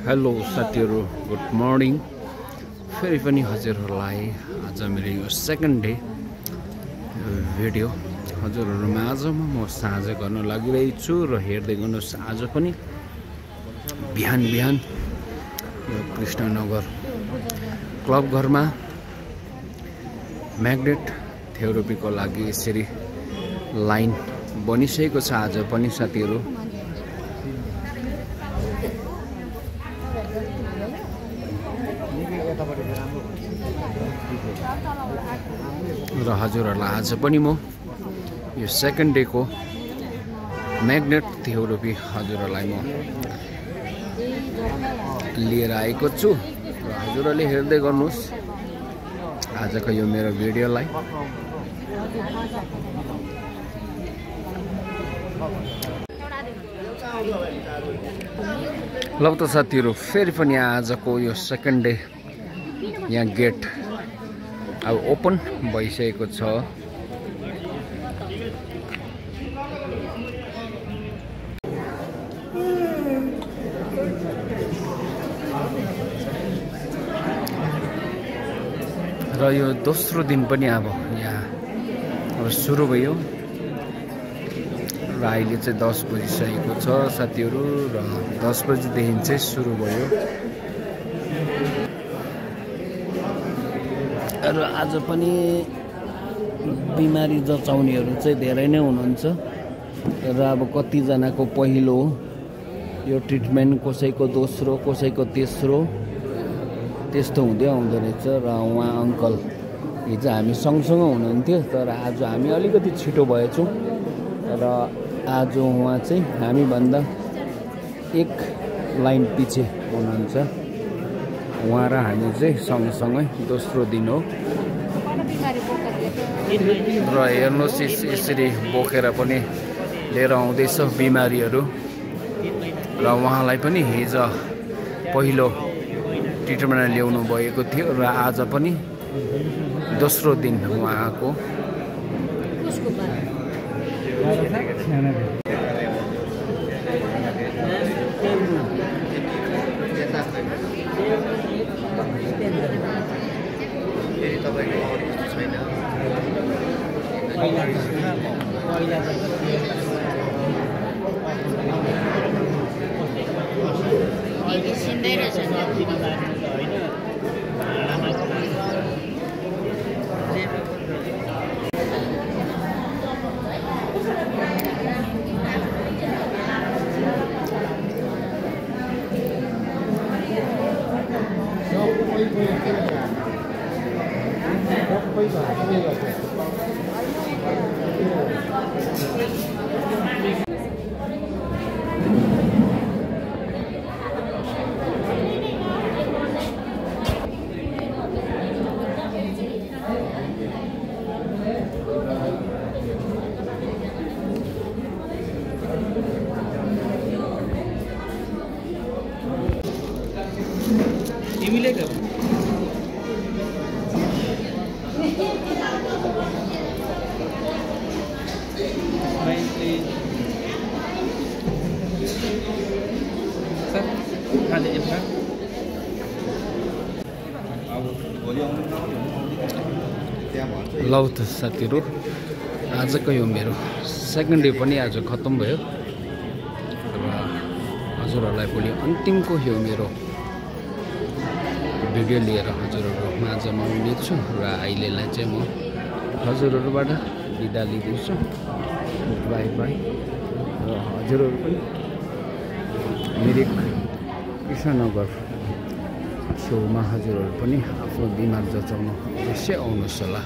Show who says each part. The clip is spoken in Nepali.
Speaker 1: हेलो साथीहरु, गुड मर्निङ। फेरि पनि हजुरहरूलाई आज मेरो यो सेकेन्ड डे भिडियो हजुरहरुमा आज म साझा गर्न लागिरहेको छु र हेर्दै गर्नुस्। आज पनि बिहान बिहान यो कृष्णनगर क्लब घरमा म्याग्नेट थेरापीको लागि यसरी लाइन बनिसकेको छ। आज पनि साथीहरु र हजुरहरूलाई आज पनि म यो सेकेन्ड डे को म्याग्नेट थेरापी हजुरहरूलाई म लिएर आएको छु र हजुरहरूले हेर्दै गर्नुस् आजको यो मेरो भिडियोलाई। ल त साथीहरु, फेरि पनि आजको यो सेकेन्ड डे यहाँ गेट अब ओपन भइसकेको छ। र यो दोस्रो दिन पनि अब यहाँ अब सुरु भयो र अहिले चाहिँ 10 बजिसकेको छ साथीहरु र 10 बजेदेखि चाहिँ सुरु भयो। र आज पनि बिमारी जचाउनेहरू चाहिँ धेरै नै हुनुहुन्छ र अब कतिजनाको पहिलो यो ट्रिटमेन्ट, कसैको दोस्रो, कसैको तेस्रो त्यस्तो हुँदै आउँदो रहेछ। र उहाँ अङ्कल हिजो हामी सँगसँगै हुनुहुन्थ्यो तर आज हामी अलिकति छिटो भएछौँ र आज उहाँ चाहिँ हामीभन्दा एक लाइन पछि हुनुहुन्छ। उहाँ र हामी चाहिँ सँगसँगै दोस्रो दिन हो र हेर्नुहोस् यसरी बोकेर पनि लिएर आउँदैछ बिमारीहरू र उहाँलाई पनि हिजो पहिलो ट्रिटमेन्ट ल्याउनु भएको थियो र आज पनि दोस्रो दिन उहाँको। ल त साथीहरु, आजको यो मेरो सेकेन्ड डे पनि आज खत्तम भयो र हजुरहरूलाई भोलि अन्तिमको यो मेरो भिडियो लिएर हजुरहरू माझमा आउनेछु र अहिलेलाई चाहिँ म हजुरहरूबाट बिदा लिँदैछु। By by. र हजुरहरू पनि मिरिक कृष्णनगर छेउमा हजुरहरू पनि आफ्नो बिमार जचाउन अवश्य आउनुहोस् होला।